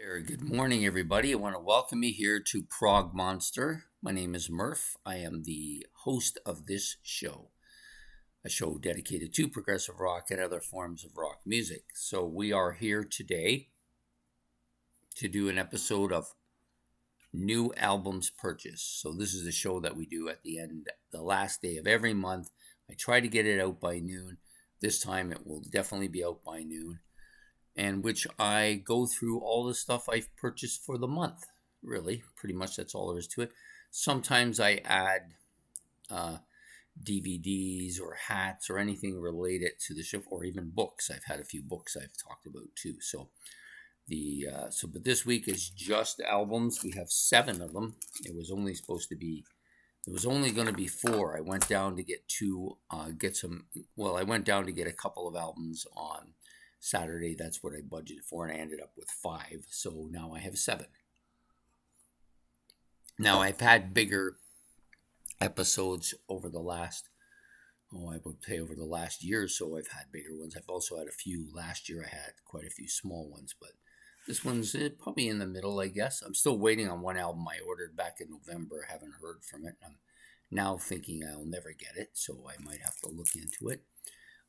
There, good morning, everybody. I want to welcome you here to Prog Monster. My name is Murph. I am the host of this show, a show dedicated to progressive rock and other forms of rock music. So, we are here today to do an episode of new albums purchased. So, this is a show that we do at the last day of every month. I try to get it out by noon. This time, it will definitely be out by noon. And which I go through all the stuff I've purchased for the month. Really, pretty much that's all there is to it. Sometimes I add DVDs or hats or anything related to the show, or even books. I've had a few books I've talked about too. But this week is just albums. We have 7 of them. It was only going to be 4. I went down to get I went down to get a couple of albums on Saturday. That's what I budgeted for, and I ended up with 5. So now I have 7. Now I've had bigger episodes over the last, over the last year or so. I've had bigger ones. I've also had a few last year. I had quite a few small ones, but this one's probably in the middle, I guess. I'm still waiting on one album I ordered back in November. I haven't heard from it. I'm now thinking I'll never get it, so I might have to look into it.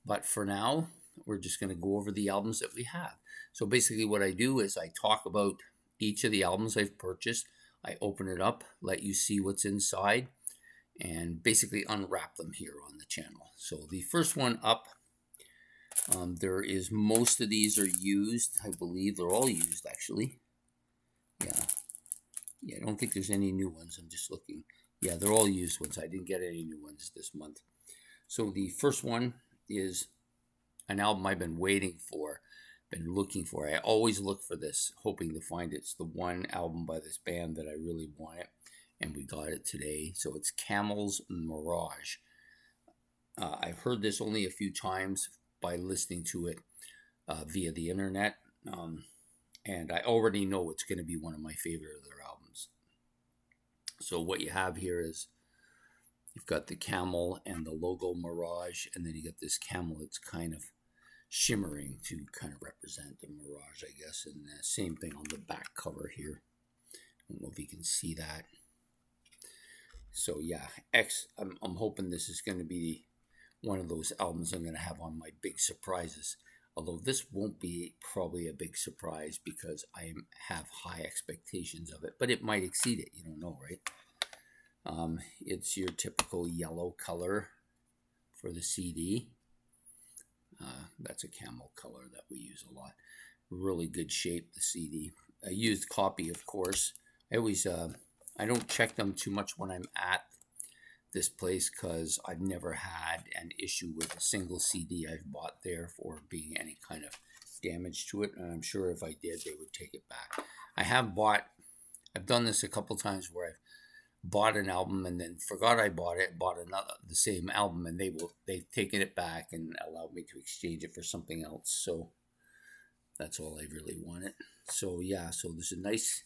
But for now, we're just going to go over the albums that we have. So basically what I do is I talk about each of the albums I've purchased. I open it up, let you see what's inside, and basically unwrap them here on the channel. So the first one up, most of these are used. I believe they're all used, actually. Yeah, I don't think there's any new ones. I'm just looking. Yeah, they're all used ones. I didn't get any new ones this month. So the first one is an album I've been waiting for, been looking for. I always look for this, hoping to find it. It's the one album by this band that I really wanted, and we got it today. So it's Camel's Mirage. I've heard this only a few times by listening to it via the internet, and I already know it's going to be one of my favorite of their albums. So what you have here is you've got the camel and the logo Mirage, and then you get this camel that's kind of shimmering to kind of represent the mirage, I guess. And the same thing on the back cover here. I don't know if you can see that. So yeah, I'm hoping this is going to be one of those albums I'm going to have on my big surprises. Although this won't be probably a big surprise because I have high expectations of it, but it might exceed it. You don't know, right? It's your typical yellow color for the CD. That's a camel color that we use a lot. Really good shape, the CD. A used copy, of course. I don't check them too much when I'm at this place because I've never had an issue with a single CD I've bought there for being any kind of damage to it. And I'm sure if I did, they would take it back. I've done this a couple times where I've bought an album and then forgot I bought it, bought the same album, and they've taken it back and allowed me to exchange it for something else. So that's all I really wanted. So yeah, so there's a nice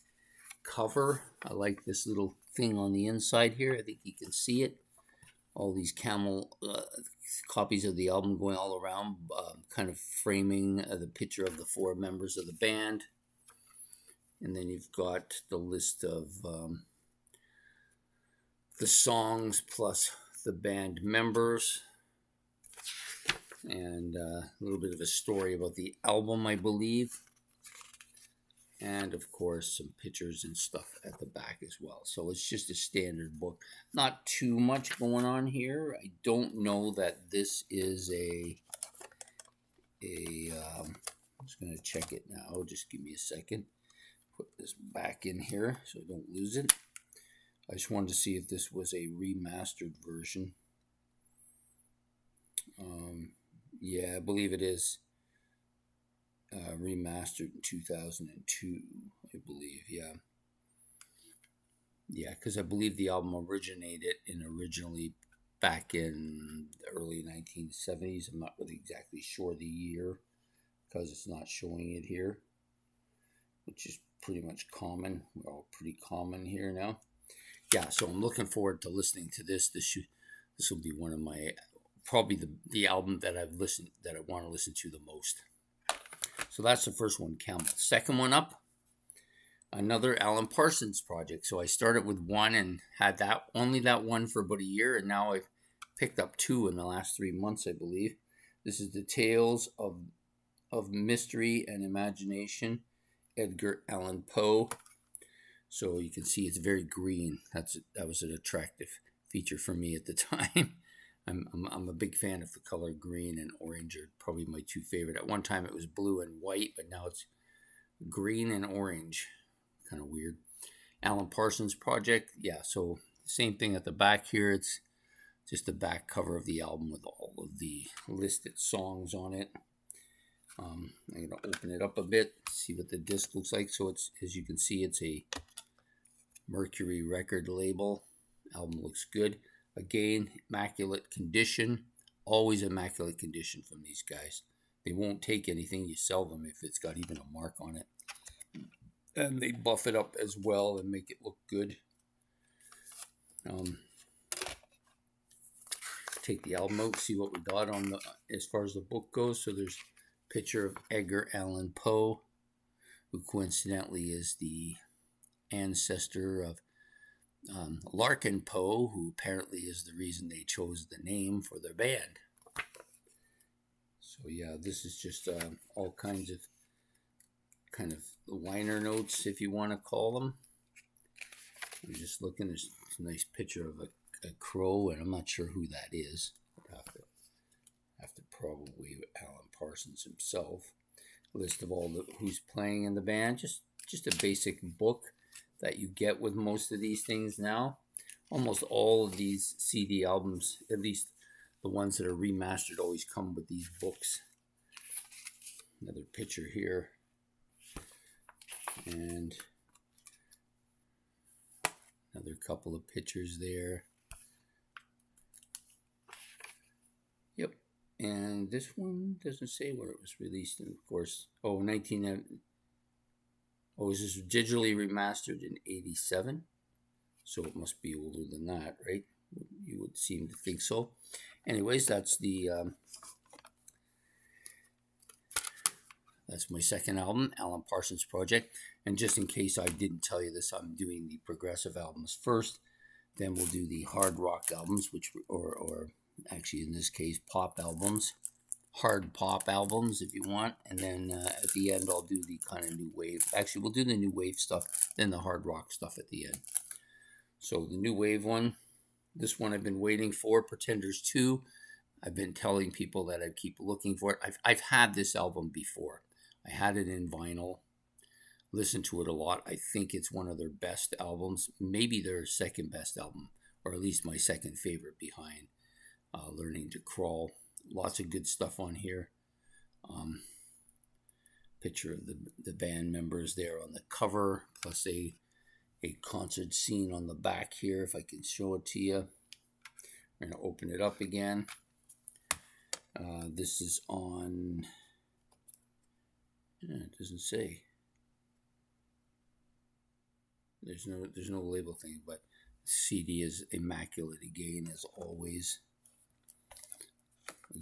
cover. I like this little thing on the inside here. I think you can see it. All these camel copies of the album going all around, kind of framing the picture of the 4 members of the band. And then you've got the list of the songs plus the band members, and a little bit of a story about the album, I believe, and of course some pictures and stuff at the back as well. So it's just a standard book, not too much going on here. I don't know that this is I'm just going to check it now. Just give me a second. Put this back in here so I don't lose it. I just wanted to see if this was a remastered version. Yeah, I believe it is remastered in 2002, I believe, yeah. Yeah, because I believe the album originated originally back in the early 1970s. I'm not really exactly sure the year because it's not showing it here, which is pretty much common. We're all pretty common here now. Yeah, so I'm looking forward to listening to this. This will be one of my probably the album that I want to listen to the most. So that's the first one, Camel. Second one up, another Alan Parsons project. So I started with one and had only that one for about a year, and now I've picked up two in the last 3 months, I believe. This is the Tales of Mystery and Imagination, Edgar Allan Poe. So you can see it's very green. That was an attractive feature for me at the time. I'm a big fan of the color green and orange are probably my two favorite. At one time it was blue and white, but now it's green and orange. Kind of weird. Alan Parsons project. Yeah, so same thing at the back here. It's just the back cover of the album with all of the listed songs on it. I'm going to open it up a bit, see what the disc looks like. So it's, as you can see, it's a Mercury record label. Album looks good. Again, immaculate condition. Always immaculate condition from these guys. They won't take anything. You sell them if it's got even a mark on it. And they buff it up as well and make it look good. Take the album out, see what we got on the as far as the book goes. So there's a picture of Edgar Allan Poe, who coincidentally is the ancestor of Larkin Poe, who apparently is the reason they chose the name for their band. So yeah, this is just all kinds of kind of liner notes, if you want to call them. I'm just looking. There's a nice picture of a crow, and I'm not sure who that is. I'd have to probably Alan Parsons himself. A list of all who's playing in the band. Just a basic book that you get with most of these things now. Almost all of these CD albums, at least the ones that are remastered, always come with these books. Another picture here. And another couple of pictures there. Yep. And this one doesn't say where it was released. And of course, this is digitally remastered in 87. So it must be older than that, right? You would seem to think so. Anyways, that's my second album, Alan Parsons Project. And just in case I didn't tell you this, I'm doing the progressive albums first. Then we'll do the hard rock albums, or actually in this case, pop albums. Hard pop albums, if you want. And then at the end, I'll do the kind of new wave. Actually, we'll do the new wave stuff, then the hard rock stuff at the end. So the new wave one, this one I've been waiting for, Pretenders 2. I've been telling people that I keep looking for it. I've had this album before. I had it in vinyl, listened to it a lot. I think it's one of their best albums, maybe their second best album, or at least my second favorite behind Learning to Crawl. Lots of good stuff on here. Picture of the band members there on the cover, plus a concert scene on the back here, if I can show it to you. I'm going to open it up again. This is on... it doesn't say. There's no label thing, but CD is immaculate again, as always.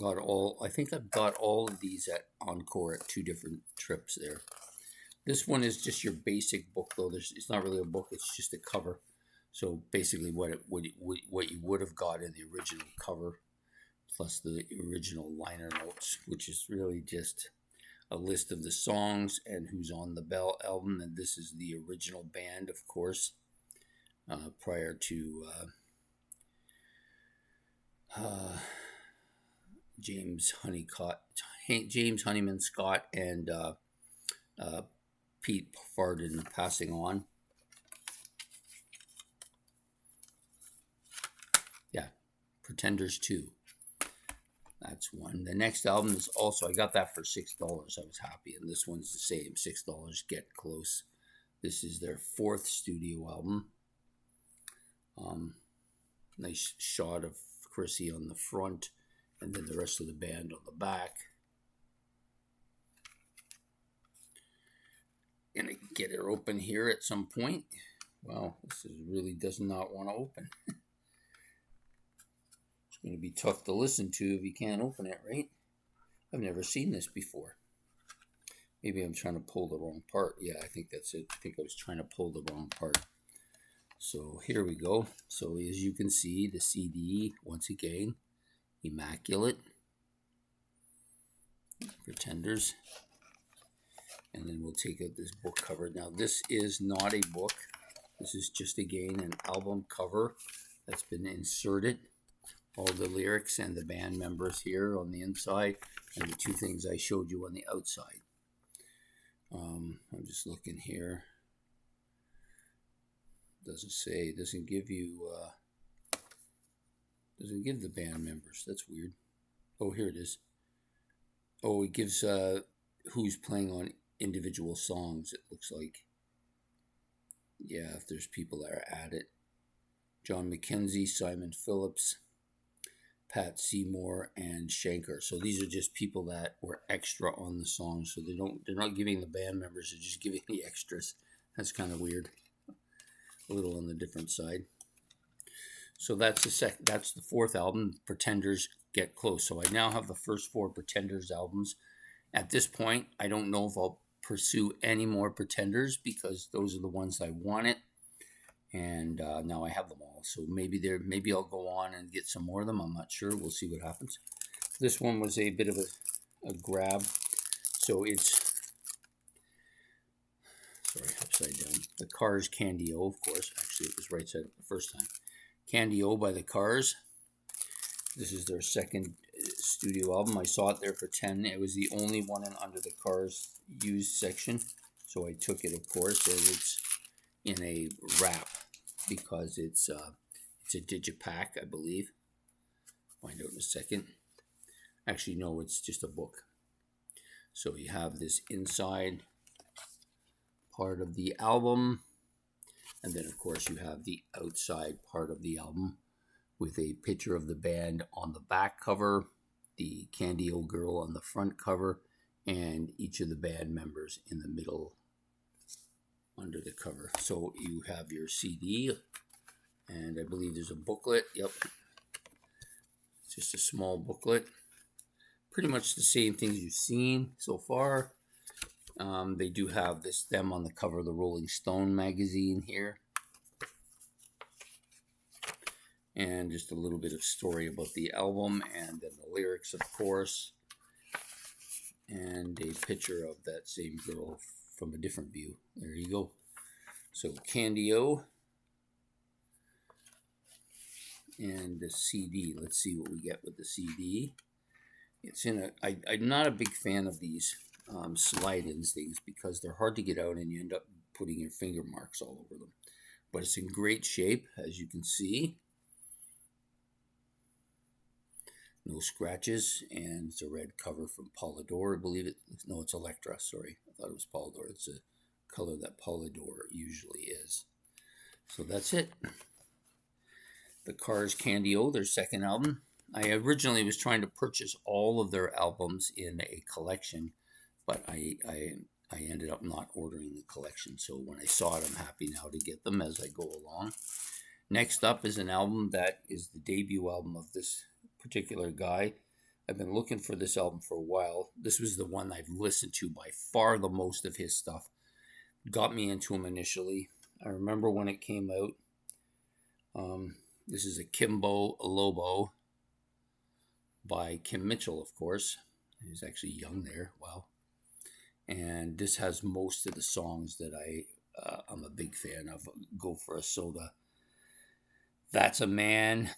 I think I've got all of these at Encore at 2 different trips there. This one is just your basic book, though. It's not really a book; it's just a cover. So basically, what you would have got in the original cover, plus the original liner notes, which is really just a list of the songs and who's on the Bell album. And this is the original band, of course, prior to James Honeyman Scott and Pete Farden passing on. Yeah, Pretenders 2. That's one. The next album is also, I got that for $6. I was happy. And this one's the same, $6. Get Close. This is their 4th studio album. Nice shot of Chrissy on the front, and then the rest of the band on the back. Gonna get it open here at some point. Wow, really does not want to open. It's going to be tough to listen to if you can't open it, right? I've never seen this before. Maybe I'm trying to pull the wrong part. Yeah, I think that's it. I think I was trying to pull the wrong part. So here we go. So as you can see, the CD, once again, immaculate. Pretenders. And then we'll take out this book cover. Now this is not a book. This is just, again, an album cover that's been inserted. All the lyrics and the band members here on the inside, and the two things I showed you on the outside. I'm just looking here. Doesn't say, doesn't give you, doesn't give the band members. That's weird. Oh, here it is. Oh, it gives who's playing on individual songs, it looks like. Yeah, if there's people that are at it. John McKenzie, Simon Phillips, Pat Seymour, and Shanker. So these are just people that were extra on the song. So they're not giving the band members, they're just giving the extras. That's kind of weird. A little on the different side. So that's the fourth album, Pretenders Get Close. So I now have the first four Pretenders albums. At this point, I don't know if I'll pursue any more Pretenders because those are the ones I wanted. And now I have them all. So maybe I'll go on and get some more of them. I'm not sure. We'll see what happens. This one was a bit of a grab. So it's, sorry, upside down. The Cars Candy-O, of course. Actually, it was right side up the first time. Candy-O by the Cars. This is their second studio album. I saw it there for 10. It was the only one in under the Cars used section. So I took it, of course, and it's in a wrap because it's a digipack, I believe. Find out in a second. Actually, no, it's just a book. So you have this inside part of the album, and then of course you have the outside part of the album with a picture of the band on the back cover, the Candy-O Girl on the front cover, and each of the band members in the middle under the cover. So you have your CD, and I believe there's a booklet. Yep, it's just a small booklet. Pretty much the same things you've seen so far. They do have them on the cover of the Rolling Stone magazine here. And just a little bit of story about the album, and then the lyrics, of course. And a picture of that same girl from a different view. There you go. So Candy-O. And the CD. Let's see what we get with the CD. It's in I'm not a big fan of these slide-ins things because they're hard to get out and you end up putting your finger marks all over them. But it's in great shape, as you can see. No scratches, and it's a red cover from Polydor, I believe it. No, it's Electra, sorry. I thought it was Polydor. It's a color that Polydor usually is. So that's it. The Cars Candy-O, their second album. I originally was trying to purchase all of their albums in a collection, but I ended up not ordering the collection. So when I saw it, I'm happy now to get them as I go along. Next up is an album that is the debut album of this particular guy. I've been looking for this album for a while. This was the one I've listened to by far the most of his stuff. Got me into him initially. I remember when it came out. This is a Kimbo Lobo by Kim Mitchell, of course. He's actually young there. Wow. And this has most of the songs that I'm a big fan of. Go for a Soda. That's a Man.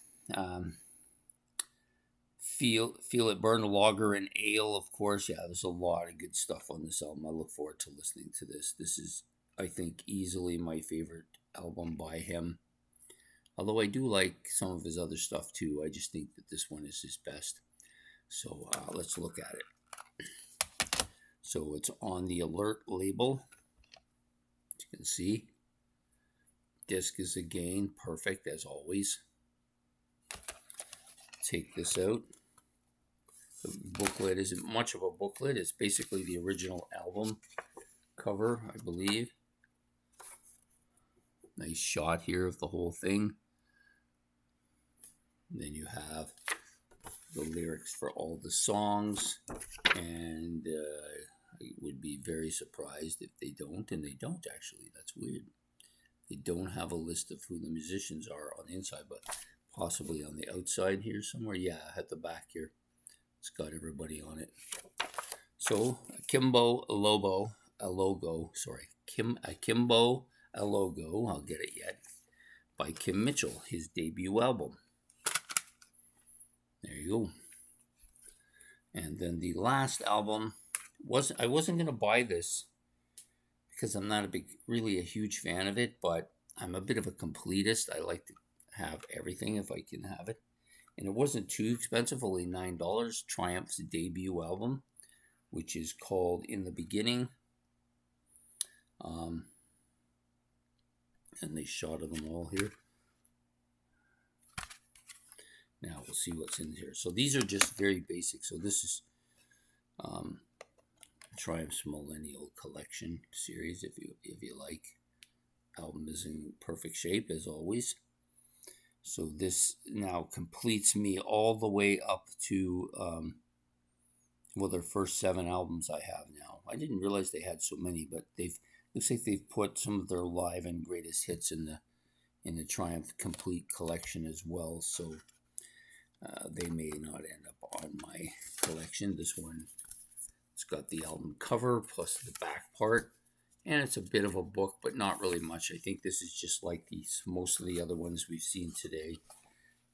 Feel It Burn, Lager and Ale, of course. Yeah, there's a lot of good stuff on this album. I look forward to listening to this. This is, I think, easily my favorite album by him. Although I do like some of his other stuff too. I just think that this one is his best. So let's look at it. So it's on the Alert label. As you can see. Disc is again perfect as always. Take this out. The booklet isn't much of a booklet. It's basically the original album cover, I believe. Nice shot here of the whole thing. And then you have the lyrics for all the songs. And I would be very surprised if they don't, and they don't actually. That's weird. They don't have a list of who the musicians are on the inside, but possibly on the outside here somewhere. Yeah, at the back here. It's got everybody on it. So, Akimbo Alogo, Akimbo Alogo, I'll get it yet, by Kim Mitchell, his debut album. There you go. And then the last album, I wasn't going to buy this because I'm not really a huge fan of it, but I'm a bit of a completist. I like to have everything if I can have it. And it wasn't too expensive, only $9. Triumph's debut album, which is called In the Beginning. And they shot of them all here. Now we'll see what's in here. So these are just very basic. So this is Triumph's Millennial Collection series, if you like. Album is in perfect shape as always. So this now completes me all the way up to their first 7 albums I have now. I didn't realize they had so many, but looks like they've put some of their live and greatest hits in the Triumph Complete Collection as well. So they may not end up on my collection. This one, it's got the album cover plus the back part, and it's a bit of a book, but not really much. I think this is just like most of the other ones we've seen today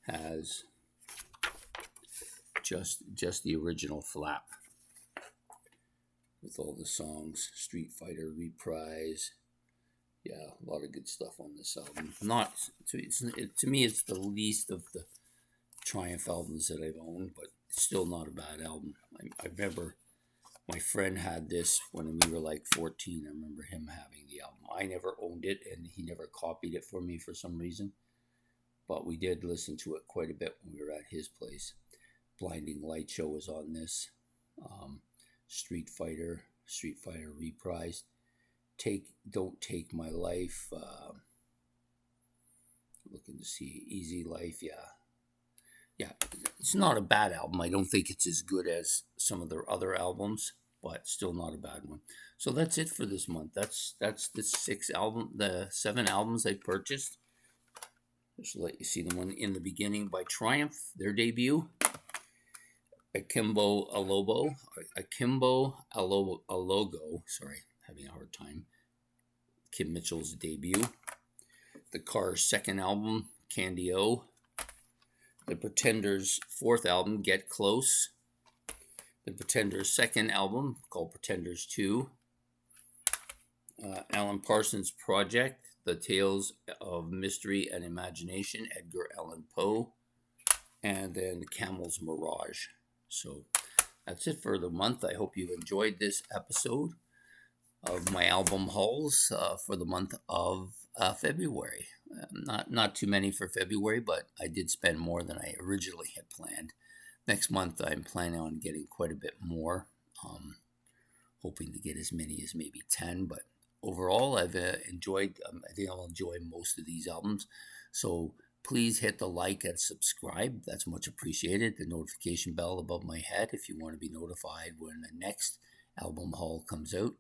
has just the original flap with all the songs. Street Fighter Reprise. Yeah, a lot of good stuff on this album. To me, it's the least of the Triumph albums that I've owned, but it's still not a bad album. I remember my friend had this when we were like 14. I remember him having the album. I never owned it, and he never copied it for me for some reason. But we did listen to it quite a bit when we were at his place. Blinding Light Show was on this. Street Fighter Reprise. Don't Take My Life. Looking to see Easy Life. Yeah, it's not a bad album. I don't think it's as good as some of their other albums, but still not a bad one. So that's it for this month. That's the 7 albums I purchased. Just to let you see the one In the Beginning by Triumph, their debut. Akimbo Alogo, sorry, having a hard time. Kim Mitchell's debut. The Cars' second album, Candy O. The Pretenders' 4th album, Get Close. The Pretenders' 2nd album, called Pretenders 2. Alan Parsons' Project, The Tales of Mystery and Imagination, Edgar Allan Poe. And then Camel's Mirage. So that's it for the month. I hope you enjoyed this episode of my album hauls for the month of February. Not too many for February, but I did spend more than I originally had planned. Next month, I'm planning on getting quite a bit more, hoping to get as many as maybe 10. But overall, I've enjoyed, I think I'll enjoy most of these albums. So please hit the like and subscribe. That's much appreciated. The notification bell above my head if you want to be notified when the next album haul comes out.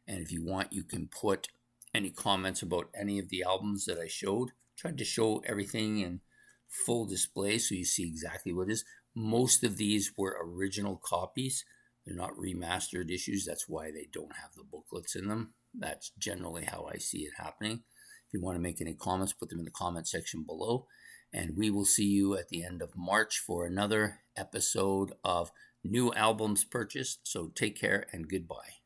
And if you want, you can put any comments about any of the albums that I showed. Tried to show everything in full display so you see exactly what it is. Most of these were original copies. They're not remastered issues. That's why they don't have the booklets in them. That's generally how I see it happening. If you want to make any comments, put them in the comment section below. And we will see you at the end of March for another episode of new albums purchased. So take care and goodbye.